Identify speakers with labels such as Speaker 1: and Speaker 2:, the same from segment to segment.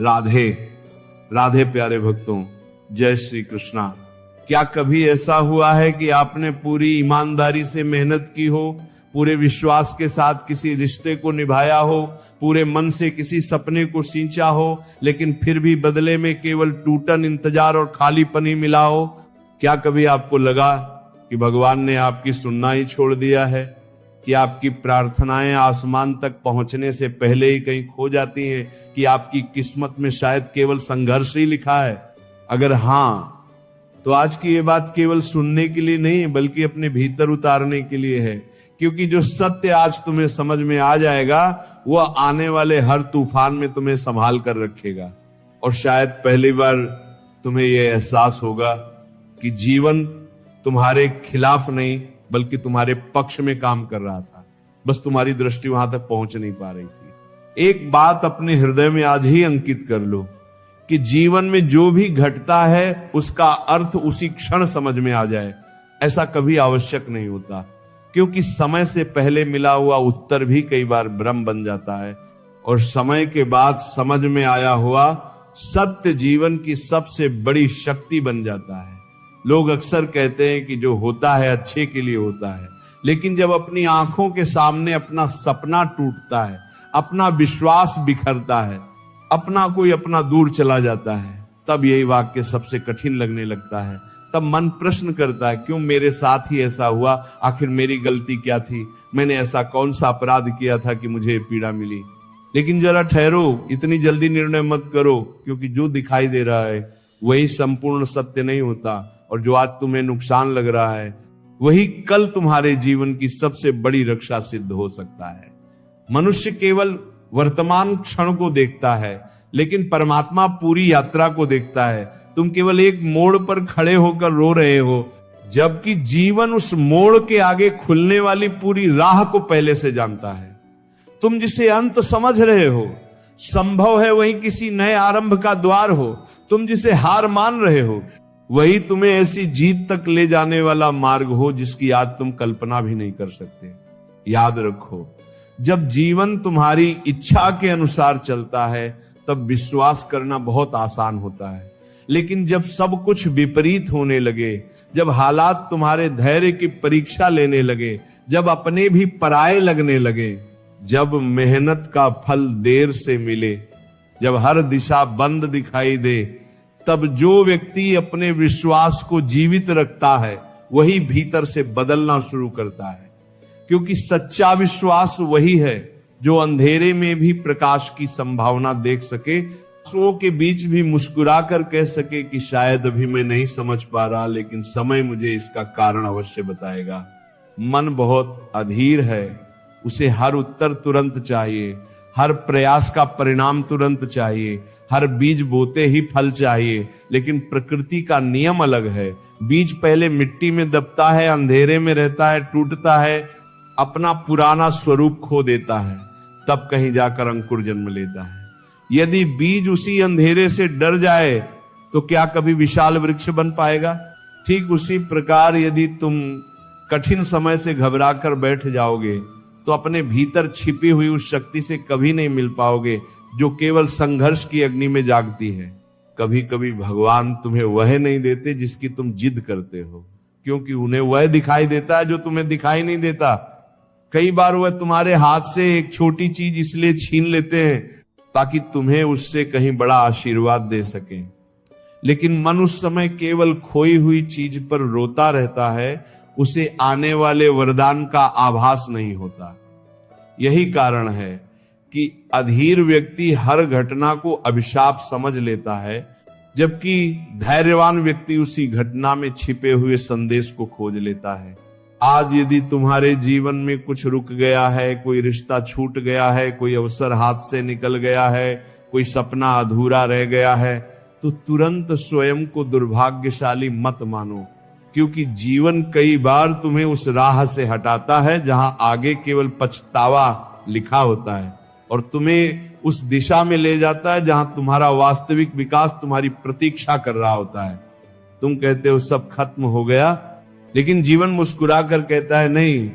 Speaker 1: राधे राधे प्यारे भक्तों, जय श्री कृष्णा। क्या कभी ऐसा हुआ है कि आपने पूरी ईमानदारी से मेहनत की हो, पूरे विश्वास के साथ किसी रिश्ते को निभाया हो, पूरे मन से किसी सपने को सींचा हो, लेकिन फिर भी बदले में केवल टूटन, इंतजार और खालीपन ही मिला हो? क्या कभी आपको लगा कि भगवान ने आपकी सुनना ही छोड़ दिया है, कि आपकी प्रार्थनाएं आसमान तक पहुंचने से पहले ही कहीं खो जाती हैं, कि आपकी किस्मत में शायद केवल संघर्ष ही लिखा है? अगर हाँ, तो आज की ये बात केवल सुनने के लिए नहीं बल्कि अपने भीतर उतारने के लिए है, क्योंकि जो सत्य आज तुम्हें समझ में आ जाएगा वह आने वाले हर तूफान में तुम्हें संभाल कर रखेगा। और शायद पहली बार तुम्हें यह एहसास होगा कि जीवन तुम्हारे खिलाफ नहीं बल्कि तुम्हारे पक्ष में काम कर रहा था, बस तुम्हारी दृष्टि वहां तक पहुंच नहीं पा रही थी। एक बात अपने हृदय में आज ही अंकित कर लो कि जीवन में जो भी घटता है उसका अर्थ उसी क्षण समझ में आ जाए, ऐसा कभी आवश्यक नहीं होता, क्योंकि समय से पहले मिला हुआ उत्तर भी कई बार भ्रम बन जाता है और समय के बाद समझ में आया हुआ सत्य जीवन की सबसे बड़ी शक्ति बन जाता है। लोग अक्सर कहते हैं कि जो होता है अच्छे के लिए होता है, लेकिन जब अपनी आंखों के सामने अपना सपना टूटता है, अपना विश्वास बिखरता है, अपना दूर चला जाता है, तब यही वाक्य सबसे कठिन लगने लगता है। तब मन प्रश्न करता है, क्यों मेरे साथ ही ऐसा हुआ? आखिर मेरी गलती क्या थी? मैंने ऐसा कौन सा अपराध किया था कि मुझे पीड़ा मिली? लेकिन जरा ठहरो, इतनी जल्दी निर्णय मत करो, क्योंकि जो दिखाई दे रहा है वही संपूर्ण सत्य नहीं होता, और जो आज तुम्हें नुकसान लग रहा है वही कल तुम्हारे जीवन की सबसे बड़ी रक्षा सिद्ध हो सकता है। मनुष्य केवल वर्तमान क्षण को देखता है, लेकिन परमात्मा पूरी यात्रा को देखता है। तुम केवल एक मोड़ पर खड़े होकर रो रहे हो, जबकि जीवन उस मोड़ के आगे खुलने वाली पूरी राह को पहले से जानता है। तुम जिसे अंत समझ रहे हो, संभव है वही किसी नए आरंभ का द्वार हो। तुम जिसे हार मान रहे हो, वही तुम्हें ऐसी जीत तक ले जाने वाला मार्ग हो जिसकी आज तुम कल्पना भी नहीं कर सकते। याद रखो, जब जीवन तुम्हारी इच्छा के अनुसार चलता है तब विश्वास करना बहुत आसान होता है, लेकिन जब सब कुछ विपरीत होने लगे, जब हालात तुम्हारे धैर्य की परीक्षा लेने लगे, जब अपने भी पराये लगने लगे, जब मेहनत का फल देर से मिले, जब हर दिशा बंद दिखाई दे, तब जो व्यक्ति अपने विश्वास को जीवित रखता है वही भीतर से बदलना शुरू करता है, क्योंकि सच्चा विश्वास वही है जो अंधेरे में भी प्रकाश की संभावना देख सके, आंसुओं के बीच भी मुस्कुरा कर कह सके कि शायद अभी मैं नहीं समझ पा रहा, लेकिन समय मुझे इसका कारण अवश्य बताएगा। मन बहुत अधीर है, उसे हर उत्तर तुरंत चाहिए, हर प्रयास का परिणाम तुरंत चाहिए, हर बीज बोते ही फल चाहिए। लेकिन प्रकृति का नियम अलग है। बीज पहले मिट्टी में दबता है, अंधेरे में रहता है, टूटता है, अपना पुराना स्वरूप खो देता है, तब कहीं जाकर अंकुर जन्म लेता है। यदि बीज उसी अंधेरे से डर जाए तो क्या कभी विशाल वृक्ष बन पाएगा? ठीक उसी प्रकार यदि तुम कठिन समय से घबराकर बैठ जाओगे तो अपने भीतर छिपी हुई उस शक्ति से कभी नहीं मिल पाओगे जो केवल संघर्ष की अग्नि में जागती है। कभी कभी भगवान तुम्हें वह नहीं देते जिसकी तुम जिद करते हो, क्योंकि उन्हें वह दिखाई देता है जो तुम्हें दिखाई नहीं देता। कई बार वह तुम्हारे हाथ से एक छोटी चीज इसलिए छीन लेते हैं ताकि तुम्हें उससे कहीं बड़ा आशीर्वाद दे सके, लेकिन मन उस समय केवल खोई हुई चीज पर रोता रहता है, उसे आने वाले वरदान का आभास नहीं होता। यही कारण है कि अधीर व्यक्ति हर घटना को अभिशाप समझ लेता है, जबकि धैर्यवान व्यक्ति उसी घटना में छिपे हुए संदेश को खोज लेता है। आज यदि तुम्हारे जीवन में कुछ रुक गया है, कोई रिश्ता छूट गया है, कोई अवसर हाथ से निकल गया है, कोई सपना अधूरा रह गया है, तो तुरंत स्वयं को दुर्भाग्यशाली मत मानो, क्योंकि जीवन कई बार तुम्हें उस राह से हटाता है जहां आगे केवल पछतावा लिखा होता है, और तुम्हें उस दिशा में ले जाता है जहां तुम्हारा वास्तविक विकास तुम्हारी प्रतीक्षा कर रहा होता है। तुम कहते हो सब खत्म हो गया, लेकिन जीवन मुस्कुरा कर कहता है नहीं,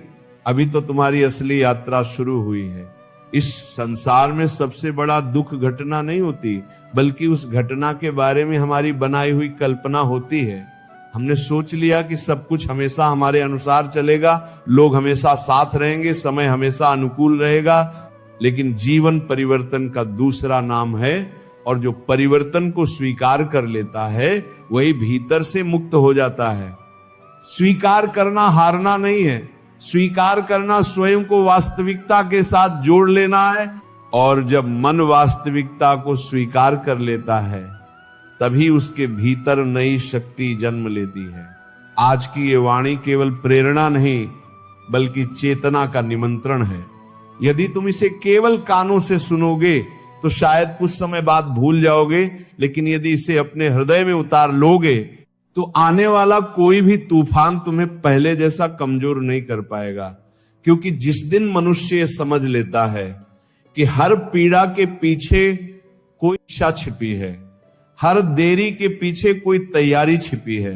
Speaker 1: अभी तो तुम्हारी असली यात्रा शुरू हुई है। इस संसार में सबसे बड़ा दुख घटना नहीं होती, बल्कि उस घटना के बारे में हमारी बनाई हुई कल्पना होती है। हमने सोच लिया कि सब कुछ हमेशा हमारे अनुसार चलेगा, लोग हमेशा साथ रहेंगे, समय हमेशा अनुकूल रहेगा। लेकिन जीवन परिवर्तन का दूसरा नाम है, और जो परिवर्तन को स्वीकार कर लेता है वही भीतर से मुक्त हो जाता है। स्वीकार करना हारना नहीं है, स्वीकार करना स्वयं को वास्तविकता के साथ जोड़ लेना है। और जब मन वास्तविकता को स्वीकार कर लेता है तभी उसके भीतर नई शक्ति जन्म लेती है। आज की ये वाणी केवल प्रेरणा नहीं बल्कि चेतना का निमंत्रण है। यदि तुम इसे केवल कानों से सुनोगे तो शायद कुछ समय बाद भूल जाओगे, लेकिन यदि इसे अपने हृदय में उतार लोगे तो आने वाला कोई भी तूफान तुम्हें पहले जैसा कमजोर नहीं कर पाएगा। क्योंकि जिस दिन मनुष्य ये समझ लेता है कि हर पीड़ा के पीछे कोई इच्छा छिपी है, हर देरी के पीछे कोई तैयारी छिपी है,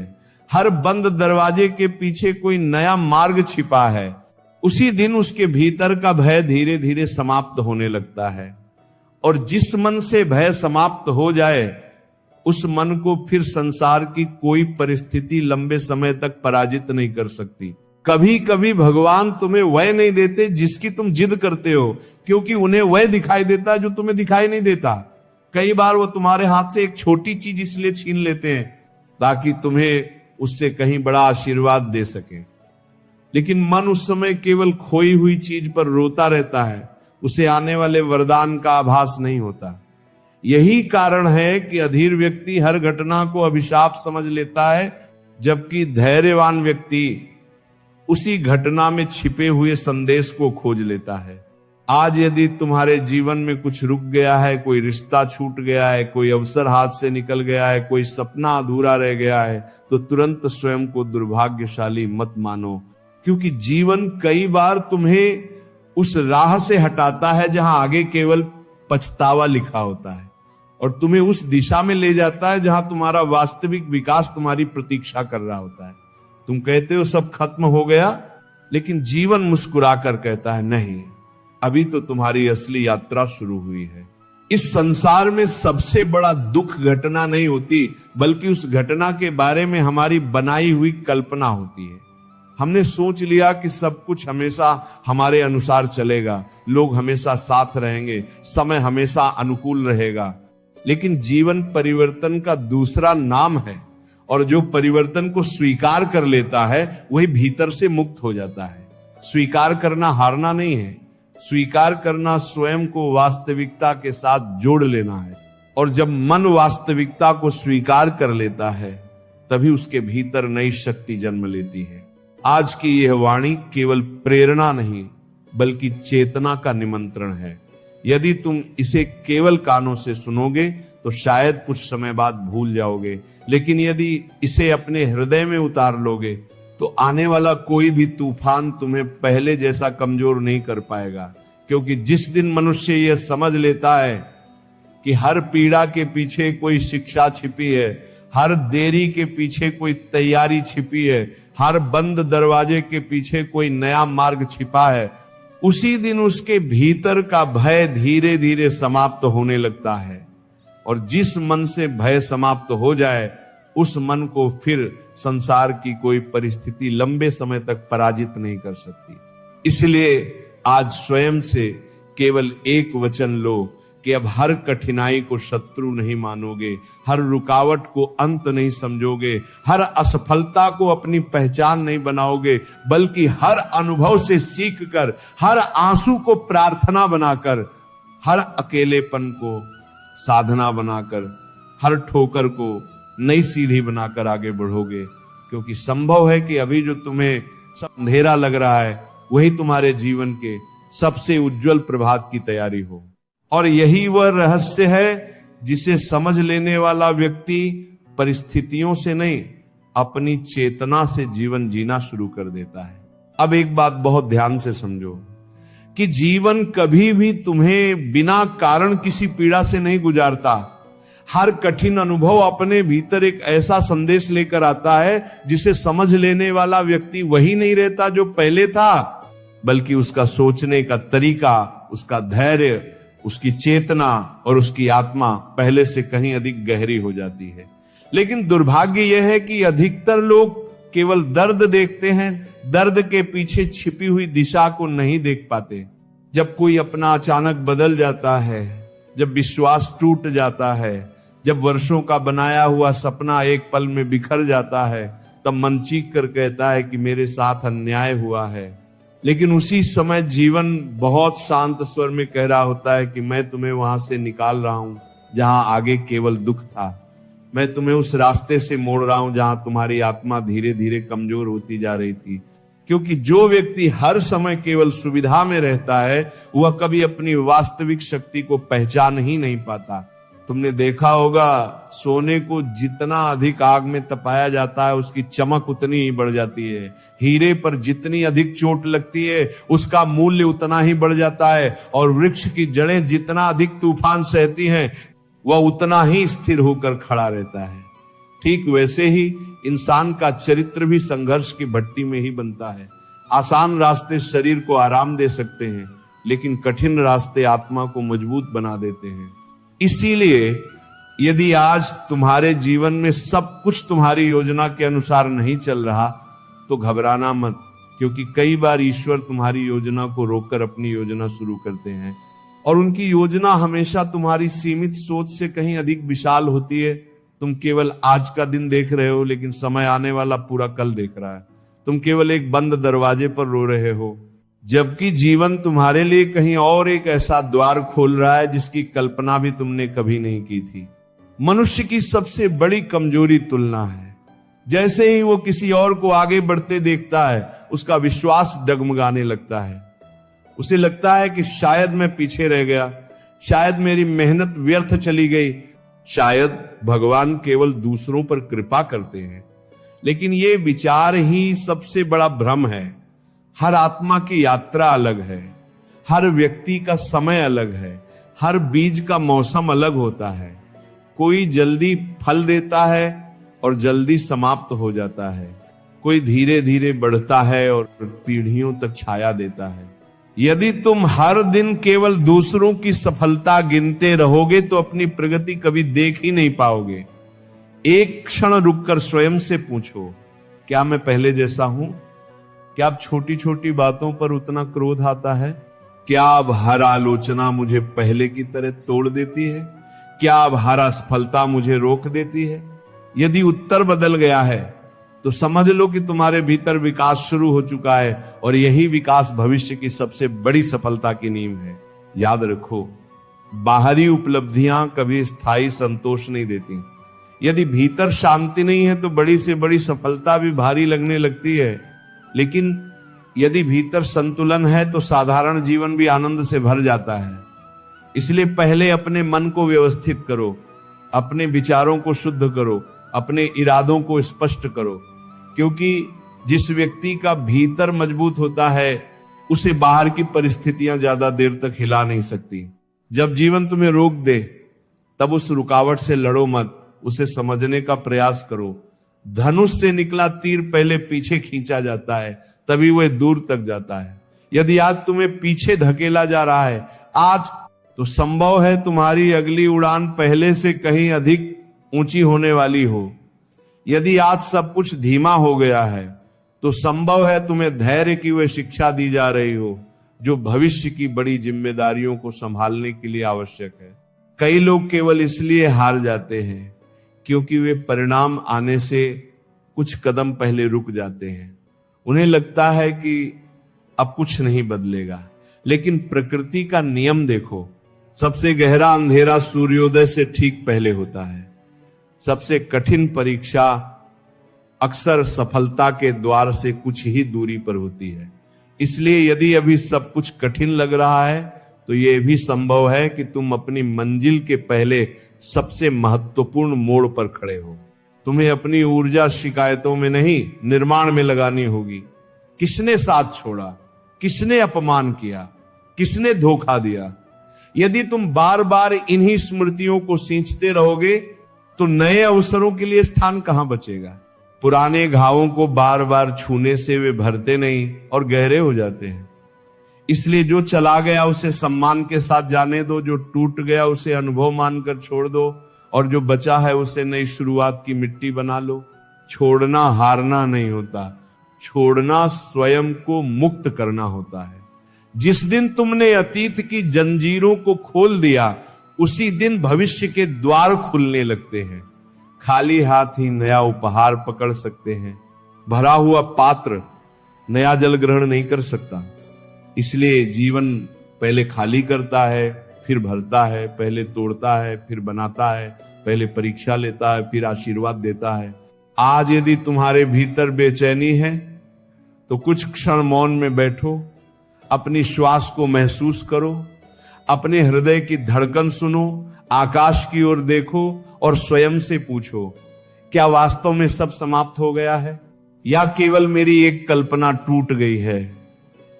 Speaker 1: हर बंद दरवाजे के पीछे कोई नया मार्ग छिपा है, उसी दिन उसके भीतर का भय धीरे धीरे समाप्त होने लगता है। और जिस मन से भय समाप्त हो जाए उस मन को फिर संसार की कोई परिस्थिति लंबे समय तक पराजित नहीं कर सकती। कभी कभी भगवान तुम्हें वह नहीं देते जिसकी तुम जिद करते हो, क्योंकि उन्हें वह दिखाई देता है जो तुम्हें दिखाई नहीं देता। कई बार वो तुम्हारे हाथ से एक छोटी चीज इसलिए छीन लेते हैं ताकि तुम्हें उससे कहीं बड़ा आशीर्वाद दे सके। लेकिन मन उस समय केवल खोई हुई चीज पर रोता रहता है, उसे आने वाले वरदान का आभास नहीं होता। यही कारण है कि अधीर व्यक्ति हर घटना को अभिशाप समझ लेता है, जबकि धैर्यवान व्यक्ति उसी घटना में छिपे हुए संदेश को खोज लेता है। आज यदि तुम्हारे जीवन में कुछ रुक गया है, कोई रिश्ता छूट गया है, कोई अवसर हाथ से निकल गया है, कोई सपना अधूरा रह गया है, तो तुरंत स्वयं को दुर्भाग्यशाली मत मानो। क्योंकि जीवन कई बार तुम्हें उस राह से हटाता है जहां आगे केवल पछतावा लिखा होता है, और तुम्हें उस दिशा में ले जाता है जहां तुम्हारा वास्तविक विकास तुम्हारी प्रतीक्षा कर रहा होता है। तुम कहते हो सब खत्म हो गया, लेकिन जीवन मुस्कुराकर कहता है नहीं, अभी तो तुम्हारी असली यात्रा शुरू हुई है। इस संसार में सबसे बड़ा दुख घटना नहीं होती, बल्कि उस घटना के बारे में हमारी बनाई हुई कल्पना होती है। हमने सोच लिया कि सब कुछ हमेशा हमारे अनुसार चलेगा, लोग हमेशा साथ रहेंगे, समय हमेशा अनुकूल रहेगा। लेकिन जीवन परिवर्तन का दूसरा नाम है, और जो परिवर्तन को स्वीकार कर लेता है वही भीतर से मुक्त हो जाता है। स्वीकार करना हारना नहीं है, स्वीकार करना स्वयं को वास्तविकता के साथ जोड़ लेना है। और जब मन वास्तविकता को स्वीकार कर लेता है तभी उसके भीतर नई शक्ति जन्म लेती है। आज की यह वाणी केवल प्रेरणा नहीं बल्कि चेतना का निमंत्रण है। यदि तुम इसे केवल कानों से सुनोगे तो शायद कुछ समय बाद भूल जाओगे, लेकिन यदि इसे अपने हृदय में उतार लोगे तो आने वाला कोई भी तूफान तुम्हें पहले जैसा कमजोर नहीं कर पाएगा। क्योंकि जिस दिन मनुष्य यह समझ लेता है कि हर पीड़ा के पीछे कोई शिक्षा छिपी है, हर देरी के पीछे कोई तैयारी छिपी है, हर बंद दरवाजे के पीछे कोई नया मार्ग छिपा है, उसी दिन उसके भीतर का भय धीरे धीरे समाप्त होने लगता है। और जिस मन से भय समाप्त हो जाए उस मन को फिर संसार की कोई परिस्थिति लंबे समय तक पराजित नहीं कर सकती। इसलिए आज स्वयं से केवल एक वचन लो कि अब हर कठिनाई को शत्रु नहीं मानोगे, हर रुकावट को अंत नहीं समझोगे, हर असफलता को अपनी पहचान नहीं बनाओगे, बल्कि हर अनुभव से सीखकर, हर आंसू को प्रार्थना बनाकर, हर अकेलेपन को साधना बनाकर, हर ठोकर को नई सीढ़ी बनाकर आगे बढ़ोगे। क्योंकि संभव है कि अभी जो तुम्हें सब अंधेरा लग रहा है वही तुम्हारे जीवन के सबसे उज्जवल प्रभात की तैयारी हो। और यही वह रहस्य है जिसे समझ लेने वाला व्यक्ति परिस्थितियों से नहीं अपनी चेतना से जीवन जीना शुरू कर देता है। अब एक बात बहुत ध्यान से समझो कि जीवन कभी भी तुम्हें बिना कारण किसी पीड़ा से नहीं गुजारता। हर कठिन अनुभव अपने भीतर एक ऐसा संदेश लेकर आता है जिसे समझ लेने वाला व्यक्ति वही नहीं रहता जो पहले था, बल्कि उसका सोचने का तरीका उसका धैर्य, उसकी चेतना और उसकी आत्मा पहले से कहीं अधिक गहरी हो जाती है। लेकिन दुर्भाग्य यह है कि अधिकतर लोग केवल दर्द देखते हैं, दर्द के पीछे छिपी हुई दिशा को नहीं देख पाते। जब कोई अपना अचानक बदल जाता है, जब विश्वास टूट जाता है, जब वर्षों का बनाया हुआ सपना एक पल में बिखर जाता है, तब मन चीख कर कहता है कि मेरे साथ अन्याय हुआ है। लेकिन उसी समय जीवन बहुत शांत स्वर में कह रहा होता है कि मैं तुम्हें वहां से निकाल रहा हूं जहां आगे केवल दुख था। मैं तुम्हें उस रास्ते से मोड़ रहा हूं जहां तुम्हारी आत्मा धीरे धीरे कमजोर होती जा रही थी। क्योंकि जो व्यक्ति हर समय केवल सुविधा में रहता है, वह कभी अपनी वास्तविक शक्ति को पहचान ही नहीं पाता। तुमने देखा होगा, सोने को जितना अधिक आग में तपाया जाता है, उसकी चमक उतनी ही बढ़ जाती है। हीरे पर जितनी अधिक चोट लगती है, उसका मूल्य उतना ही बढ़ जाता है। और वृक्ष की जड़ें जितना अधिक तूफान सहती हैं, वह उतना ही स्थिर होकर खड़ा रहता है। ठीक वैसे ही इंसान का चरित्र भी संघर्ष की भट्टी में ही बनता है। आसान रास्ते शरीर को आराम दे सकते हैं, लेकिन कठिन रास्ते आत्मा को मजबूत बना देते हैं। इसीलिए यदि आज तुम्हारे जीवन में सब कुछ तुम्हारी योजना के अनुसार नहीं चल रहा, तो घबराना मत, क्योंकि कई बार ईश्वर तुम्हारी योजना को रोककर अपनी योजना शुरू करते हैं। और उनकी योजना हमेशा तुम्हारी सीमित सोच से कहीं अधिक विशाल होती है। तुम केवल आज का दिन देख रहे हो, लेकिन समय आने वाला पूरा कल देख रहा है। तुम केवल एक बंद दरवाजे पर रो रहे हो, जबकि जीवन तुम्हारे लिए कहीं और एक ऐसा द्वार खोल रहा है जिसकी कल्पना भी तुमने कभी नहीं की थी। मनुष्य की सबसे बड़ी कमजोरी तुलना है। जैसे ही वो किसी और को आगे बढ़ते देखता है, उसका विश्वास डगमगाने लगता है। उसे लगता है कि शायद मैं पीछे रह गया, शायद मेरी मेहनत व्यर्थ चली गई, शायद भगवान केवल दूसरों पर कृपा करते हैं। लेकिन ये विचार ही सबसे बड़ा भ्रम है। हर आत्मा की यात्रा अलग है, हर व्यक्ति का समय अलग है, हर बीज का मौसम अलग होता है। कोई जल्दी फल देता है और जल्दी समाप्त हो जाता है, कोई धीरे धीरे बढ़ता है और पीढ़ियों तक छाया देता है। यदि तुम हर दिन केवल दूसरों की सफलता गिनते रहोगे, तो अपनी प्रगति कभी देख ही नहीं पाओगे। एक क्षण रुककर स्वयं से पूछो, क्या मैं पहले जैसा हूं? क्या अब छोटी छोटी बातों पर उतना क्रोध आता है? क्या अब हर आलोचना मुझे पहले की तरह तोड़ देती है? क्या अब हर असफलता मुझे रोक देती है? यदि उत्तर बदल गया है, तो समझ लो कि तुम्हारे भीतर विकास शुरू हो चुका है, और यही विकास भविष्य की सबसे बड़ी सफलता की नींव है। याद रखो, बाहरी उपलब्धियां कभी स्थायी संतोष नहीं देती। यदि भीतर शांति नहीं है, तो बड़ी से बड़ी सफलता भी भारी लगने लगती है। लेकिन यदि भीतर संतुलन है, तो साधारण जीवन भी आनंद से भर जाता है। इसलिए पहले अपने मन को व्यवस्थित करो, अपने विचारों को शुद्ध करो, अपने इरादों को स्पष्ट करो। क्योंकि जिस व्यक्ति का भीतर मजबूत होता है, उसे बाहर की परिस्थितियां ज्यादा देर तक हिला नहीं सकती। जब जीवन तुम्हें रोक दे, तब उस रुकावट से लड़ो मत, उसे समझने का प्रयास करो। धनुष से निकला तीर पहले पीछे खींचा जाता है, तभी वह दूर तक जाता है। यदि आज तुम्हें पीछे धकेला जा रहा है आज, तो संभव है तुम्हारी अगली उड़ान पहले से कहीं अधिक ऊंची होने वाली हो। यदि आज सब कुछ धीमा हो गया है, तो संभव है तुम्हें धैर्य की वह शिक्षा दी जा रही हो जो भविष्य की बड़ी जिम्मेदारियों को संभालने के लिए आवश्यक है। कई लोग केवल इसलिए हार जाते हैं क्योंकि वे परिणाम आने से कुछ कदम पहले रुक जाते हैं। उन्हें लगता है कि अब कुछ नहीं बदलेगा। लेकिन प्रकृति का नियम देखो, सबसे गहरा अंधेरा सूर्योदय से ठीक पहले होता है। सबसे कठिन परीक्षा अक्सर सफलता के द्वार से कुछ ही दूरी पर होती है। इसलिए यदि अभी सब कुछ कठिन लग रहा है, तो यह भी संभव है कि तुम अपनी मंजिल के पहले सबसे महत्वपूर्ण मोड़ पर खड़े हो। तुम्हें अपनी ऊर्जा शिकायतों में नहीं, निर्माण में लगानी होगी। किसने साथ छोड़ा, किसने अपमान किया, किसने धोखा दिया? यदि तुम बार बार इन्हीं स्मृतियों को सींचते रहोगे, तो नए अवसरों के लिए स्थान कहां बचेगा? पुराने घावों को बार बार छूने से वे भरते नहीं और गहरे हो जाते हैं। इसलिए जो चला गया उसे सम्मान के साथ जाने दो, जो टूट गया उसे अनुभव मानकर छोड़ दो, और जो बचा है उसे नई शुरुआत की मिट्टी बना लो। छोड़ना हारना नहीं होता, छोड़ना स्वयं को मुक्त करना होता है। जिस दिन तुमने अतीत की जंजीरों को खोल दिया, उसी दिन भविष्य के द्वार खुलने लगते हैं। खाली हाथ ही नया उपहार पकड़ सकते हैं। भरा हुआ पात्र नया जल ग्रहण नहीं कर सकता। इसलिए जीवन पहले खाली करता है, फिर भरता है, पहले तोड़ता है, फिर बनाता है, पहले परीक्षा लेता है, फिर आशीर्वाद देता है। आज यदि तुम्हारे भीतर बेचैनी है तो कुछ क्षण मौन में बैठो, अपनी श्वास को महसूस करो, अपने हृदय की धड़कन सुनो, आकाश की ओर देखो और स्वयं से पूछो, क्या वास्तव में सब समाप्त हो गया है या केवल मेरी एक कल्पना टूट गई है?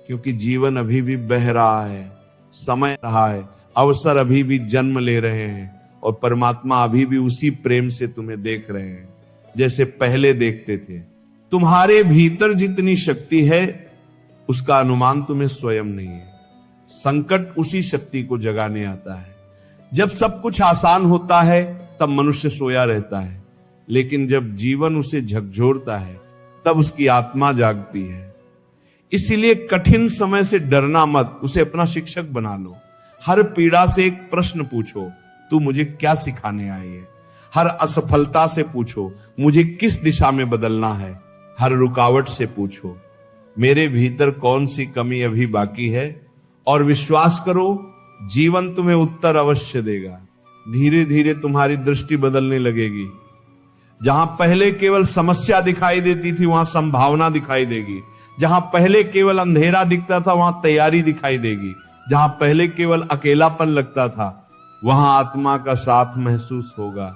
Speaker 1: क्योंकि जीवन अभी भी बह रहा है, समय रहा है, अवसर अभी भी जन्म ले रहे हैं, और परमात्मा अभी भी उसी प्रेम से तुम्हें देख रहे हैं जैसे पहले देखते थे। तुम्हारे भीतर जितनी शक्ति है उसका अनुमान तुम्हें स्वयं नहीं है। संकट उसी शक्ति को जगाने आता है। जब सब कुछ आसान होता है तब मनुष्य सोया रहता है, लेकिन जब जीवन उसे झकझोरता है तब उसकी आत्मा जागती है। इसीलिए कठिन समय से डरना मत, उसे अपना शिक्षक बना लो। हर पीड़ा से एक प्रश्न पूछो, तू मुझे क्या सिखाने आई है? हर असफलता से पूछो, मुझे किस दिशा में बदलना है? हर रुकावट से पूछो, मेरे भीतर कौन सी कमी अभी बाकी है? और विश्वास करो, जीवन तुम्हें उत्तर अवश्य देगा। धीरे धीरे तुम्हारी दृष्टि बदलने लगेगी। जहां पहले केवल समस्या दिखाई देती थी वहां संभावना दिखाई देगी। जहां पहले केवल अंधेरा दिखता था वहां तैयारी दिखाई देगी। जहां पहले केवल अकेलापन लगता था वहां आत्मा का साथ महसूस होगा।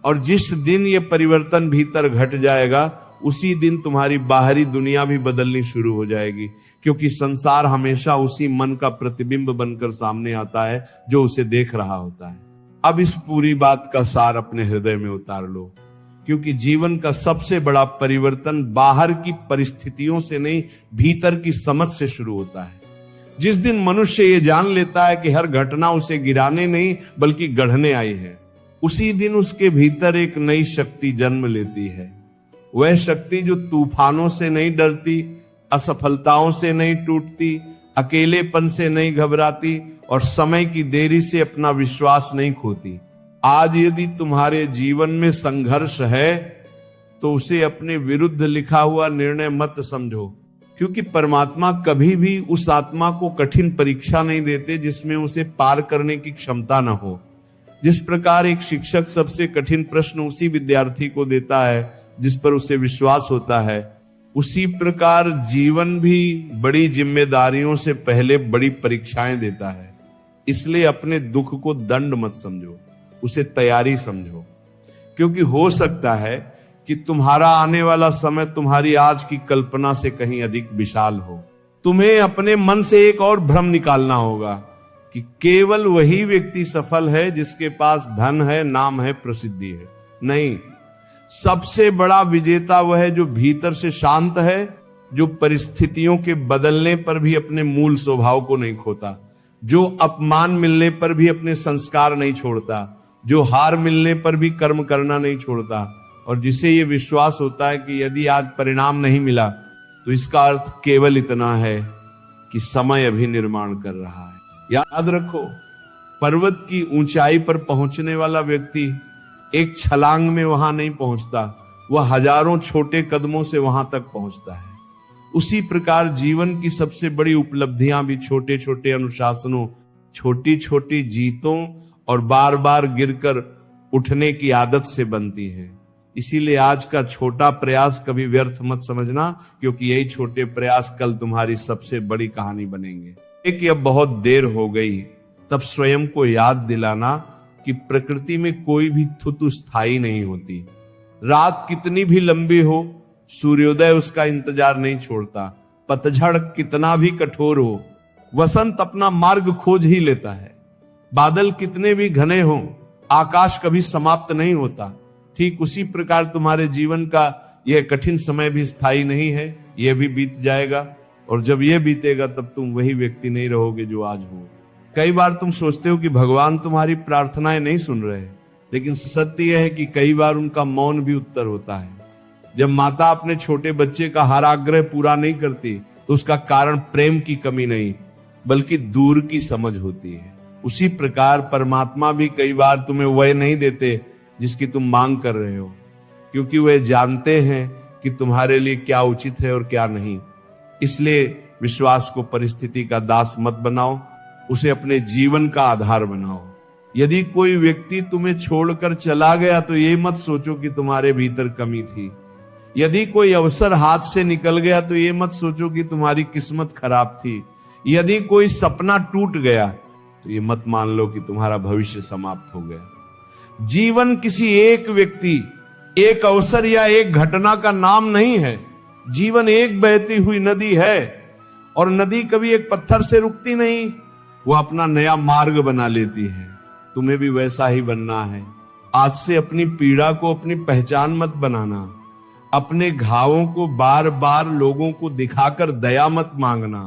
Speaker 1: और जिस दिन ये परिवर्तन भीतर घट जाएगा उसी दिन तुम्हारी बाहरी दुनिया भी बदलनी शुरू हो जाएगी, क्योंकि संसार हमेशा उसी मन का प्रतिबिंब बनकर सामने आता है जो उसे देख रहा होता है। अब इस पूरी बात का सार अपने हृदय में उतार लो, क्योंकि जीवन का सबसे बड़ा परिवर्तन बाहर की परिस्थितियों से नहीं, भीतर की समझ से शुरू होता है। जिस दिन मनुष्य ये जान लेता है कि हर घटना उसे गिराने नहीं बल्कि गढ़ने आई है, उसी दिन उसके भीतर एक नई शक्ति जन्म लेती है। वह शक्ति जो तूफानों से नहीं डरती, असफलताओं से नहीं टूटती, अकेलेपन से नहीं घबराती और समय की देरी से अपना विश्वास नहीं खोती। आज यदि तुम्हारे जीवन में संघर्ष है तो उसे अपने विरुद्ध लिखा हुआ निर्णय मत समझो, क्योंकि परमात्मा कभी भी उस आत्मा को कठिन परीक्षा नहीं देते जिसमें उसे पार करने की क्षमता न हो। जिस प्रकार एक शिक्षक सबसे कठिन प्रश्न उसी विद्यार्थी को देता है जिस पर उसे विश्वास होता है, उसी प्रकार जीवन भी बड़ी जिम्मेदारियों से पहले बड़ी परीक्षाएं देता है। इसलिए अपने दुख को दंड मत समझो, उसे तैयारी समझो, क्योंकि हो सकता है कि तुम्हारा आने वाला समय तुम्हारी आज की कल्पना से कहीं अधिक विशाल हो। तुम्हें अपने मन से एक और भ्रम निकालना होगा कि केवल वही व्यक्ति सफल है जिसके पास धन है, नाम है, प्रसिद्धि है। नहीं, सबसे बड़ा विजेता वह है जो भीतर से शांत है, जो परिस्थितियों के बदलने पर भी अपने मूल स्वभाव को नहीं खोता, जो अपमान मिलने पर भी अपने संस्कार नहीं छोड़ता, जो हार मिलने पर भी कर्म करना नहीं छोड़ता, और जिसे ये विश्वास होता है कि यदि आज परिणाम नहीं मिला तो इसका अर्थ केवल इतना है कि समय अभी निर्माण कर रहा है। याद रखो, पर्वत की ऊंचाई पर पहुंचने वाला व्यक्ति एक छलांग में वहां नहीं पहुंचता, वह हजारों छोटे कदमों से वहां तक पहुंचता है। उसी प्रकार जीवन की सबसे बड़ी उपलब्धियां भी छोटे छोटे अनुशासनों, छोटी छोटी जीतों और बार बार गिरकर उठने की आदत से बनती है। इसीलिए आज का छोटा प्रयास कभी व्यर्थ मत समझना, क्योंकि यही छोटे प्रयास कल तुम्हारी सबसे बड़ी कहानी बनेंगे। कि अब बहुत देर हो गई, तब स्वयं को याद दिलाना कि प्रकृति में कोई भी थुतु स्थायी नहीं होती। रात कितनी भी लंबी हो, सूर्योदय उसका इंतजार नहीं छोड़ता। पतझड़ कितना भी कठोर हो, वसंत अपना मार्ग खोज ही लेता है। बादल कितने भी घने हो, आकाश कभी समाप्त नहीं होता। ठीक उसी प्रकार तुम्हारे जीवन का यह कठिन समय भी स्थायी नहीं है, यह भी बीत जाएगा और जब ये बीतेगा तब तुम वही व्यक्ति नहीं रहोगे जो आज हो। कई बार तुम सोचते हो कि भगवान तुम्हारी प्रार्थनाएं नहीं सुन रहे, लेकिन सत्य यह है कि कई बार उनका मौन भी उत्तर होता है। जब माता अपने छोटे बच्चे का हर आग्रह पूरा नहीं करती तो उसका कारण प्रेम की कमी नहीं बल्कि दूर की समझ होती है। उसी प्रकार परमात्मा भी कई बार तुम्हें वह नहीं देते जिसकी तुम मांग कर रहे हो, क्योंकि वे जानते हैं कि तुम्हारे लिए क्या उचित है और क्या नहीं। इसलिए विश्वास को परिस्थिति का दास मत बनाओ, उसे अपने जीवन का आधार बनाओ। यदि कोई व्यक्ति तुम्हें छोड़कर चला गया तो ये मत सोचो कि तुम्हारे भीतर कमी थी। यदि कोई अवसर हाथ से निकल गया तो ये मत सोचो कि तुम्हारी किस्मत खराब थी। यदि कोई सपना टूट गया तो ये मत मान लो कि तुम्हारा भविष्य समाप्त हो गया। जीवन किसी एक व्यक्ति, एक अवसर या एक घटना का नाम नहीं है। जीवन एक बहती हुई नदी है और नदी कभी एक पत्थर से रुकती नहीं, वो अपना नया मार्ग बना लेती है। तुम्हें भी वैसा ही बनना है। आज से अपनी पीड़ा को अपनी पहचान मत बनाना। अपने घावों को बार बार लोगों को दिखाकर दया मत मांगना।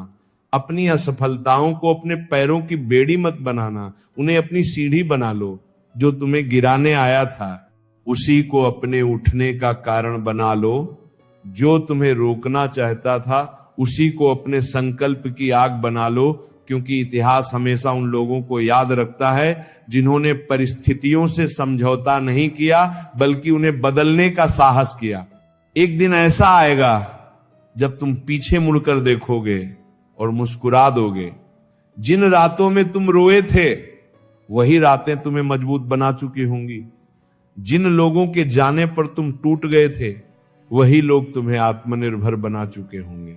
Speaker 1: अपनी असफलताओं को अपने पैरों की बेड़ी मत बनाना, उन्हें अपनी सीढ़ी बना लो। जो तुम्हें गिराने आया था उसी को अपने उठने का कारण बना लो। जो तुम्हें रोकना चाहता था उसी को अपने संकल्प की आग बना लो, क्योंकि इतिहास हमेशा उन लोगों को याद रखता है जिन्होंने परिस्थितियों से समझौता नहीं किया बल्कि उन्हें बदलने का साहस किया। एक दिन ऐसा आएगा जब तुम पीछे मुड़कर देखोगे और मुस्कुरा दोगे। जिन रातों में तुम रोए थे वही रातें तुम्हें मजबूत बना चुकी होंगी। जिन लोगों के जाने पर तुम टूट गए थे वही लोग तुम्हें आत्मनिर्भर बना चुके होंगे।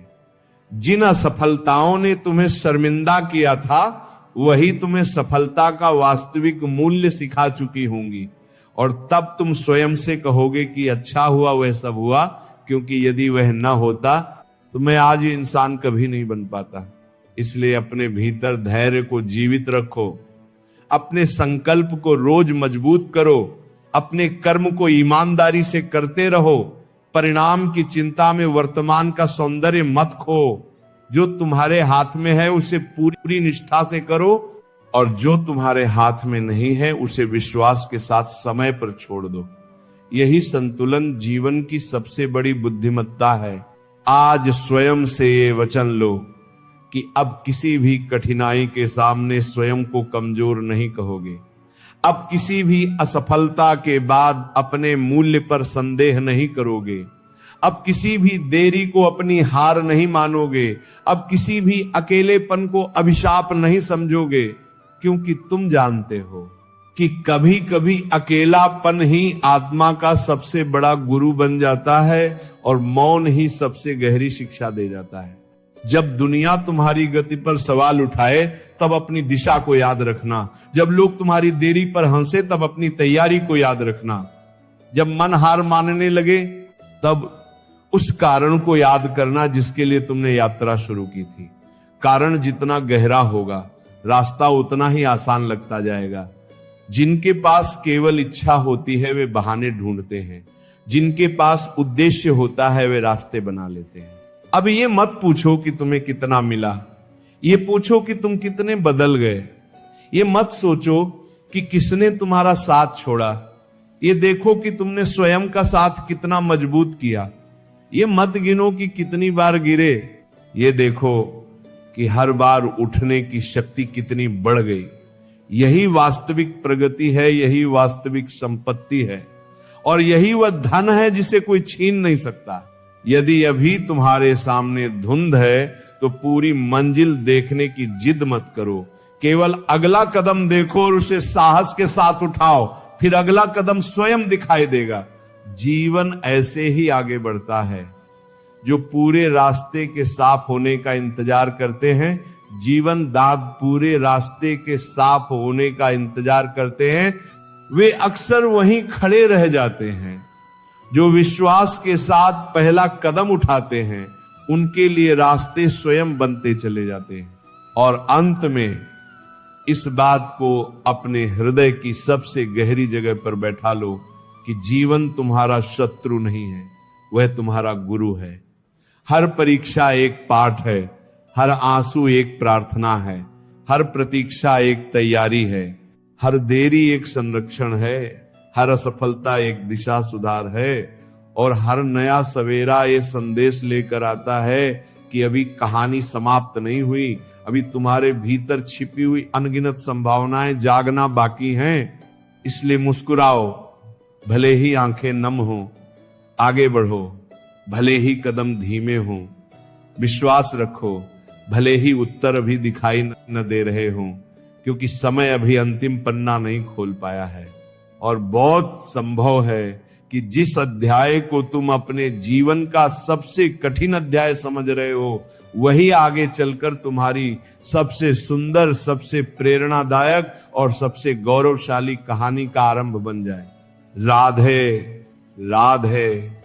Speaker 1: जिन असफलताओं ने तुम्हें शर्मिंदा किया था वही तुम्हें सफलता का वास्तविक मूल्य सिखा चुकी होंगी। और तब तुम स्वयं से कहोगे कि अच्छा हुआ वह सब हुआ, क्योंकि यदि वह न होता तो मैं आज ये इंसान कभी नहीं बन पाता। इसलिए अपने भीतर धैर्य को जीवित रखो, अपने संकल्प को रोज मजबूत करो, अपने कर्म को ईमानदारी से करते रहो। परिणाम की चिंता में वर्तमान का सौंदर्य मत खो। जो तुम्हारे हाथ में है उसे पूरी निष्ठा से करो और जो तुम्हारे हाथ में नहीं है उसे विश्वास के साथ समय पर छोड़ दो। यही संतुलन जीवन की सबसे बड़ी बुद्धिमत्ता है। आज स्वयं से ये वचन लो कि अब किसी भी कठिनाई के सामने स्वयं को कमजोर नहीं कहोगे। अब किसी भी असफलता के बाद अपने मूल्य पर संदेह नहीं करोगे। अब किसी भी देरी को अपनी हार नहीं मानोगे। अब किसी भी अकेलेपन को अभिशाप नहीं समझोगे, क्योंकि तुम जानते हो कि कभी कभी अकेलापन ही आत्मा का सबसे बड़ा गुरु बन जाता है और मौन ही सबसे गहरी शिक्षा दे जाता है। जब दुनिया तुम्हारी गति पर सवाल उठाए तब अपनी दिशा को याद रखना। जब लोग तुम्हारी देरी पर हंसे तब अपनी तैयारी को याद रखना। जब मन हार मानने लगे तब उस कारण को याद करना जिसके लिए तुमने यात्रा शुरू की थी। कारण जितना गहरा होगा रास्ता उतना ही आसान लगता जाएगा। जिनके पास केवल इच्छा होती है वे बहाने ढूंढते हैं, जिनके पास उद्देश्य होता है वे रास्ते बना लेते हैं। अब ये मत पूछो कि तुम्हें कितना मिला, ये पूछो कि तुम कितने बदल गए। ये मत सोचो कि किसने तुम्हारा साथ छोड़ा, ये देखो कि तुमने स्वयं का साथ कितना मजबूत किया। ये मत गिनो कि कितनी बार गिरे, ये देखो कि हर बार उठने की शक्ति कितनी बढ़ गई। यही वास्तविक प्रगति है, यही वास्तविक संपत्ति है और यही वह धन है जिसे कोई छीन नहीं सकता। यदि अभी तुम्हारे सामने धुंध है तो पूरी मंजिल देखने की जिद मत करो। केवल अगला कदम देखो और उसे साहस के साथ उठाओ, फिर अगला कदम स्वयं दिखाई देगा। जीवन ऐसे ही आगे बढ़ता है। जो पूरे रास्ते के साफ होने का इंतजार करते हैं, जीवन दाद पूरे रास्ते के साफ होने का इंतजार करते हैं, वे अक्सर वहीं खड़े रह जाते हैं। जो विश्वास के साथ पहला कदम उठाते हैं उनके लिए रास्ते स्वयं बनते चले जाते हैं। और अंत में इस बात को अपने हृदय की सबसे गहरी जगह पर बैठा लो कि जीवन तुम्हारा शत्रु नहीं है, वह तुम्हारा गुरु है। हर परीक्षा एक पाठ है हर आंसू एक प्रार्थना है, हर प्रतीक्षा एक तैयारी है, हर देरी एक संरक्षण है, हर असफलता एक दिशा सुधार है और हर नया सवेरा ये संदेश लेकर आता है कि अभी कहानी समाप्त नहीं हुई, अभी तुम्हारे भीतर छिपी हुई अनगिनत संभावनाएं जागना बाकी हैं। इसलिए मुस्कुराओ, भले ही आंखें नम हो, आगे बढ़ो, भले ही कदम धीमे हो, विश्वास रखो, भले ही उत्तर अभी दिखाई न दे रहे हों, क्योंकि समय अभी अंतिम पन्ना नहीं खोल पाया है। और बहुत संभव है कि जिस अध्याय को तुम अपने जीवन का सबसे कठिन अध्याय समझ रहे हो, वही आगे चलकर तुम्हारी सबसे सुंदर, सबसे प्रेरणादायक और सबसे गौरवशाली कहानी का आरंभ बन जाए। राधे राधे।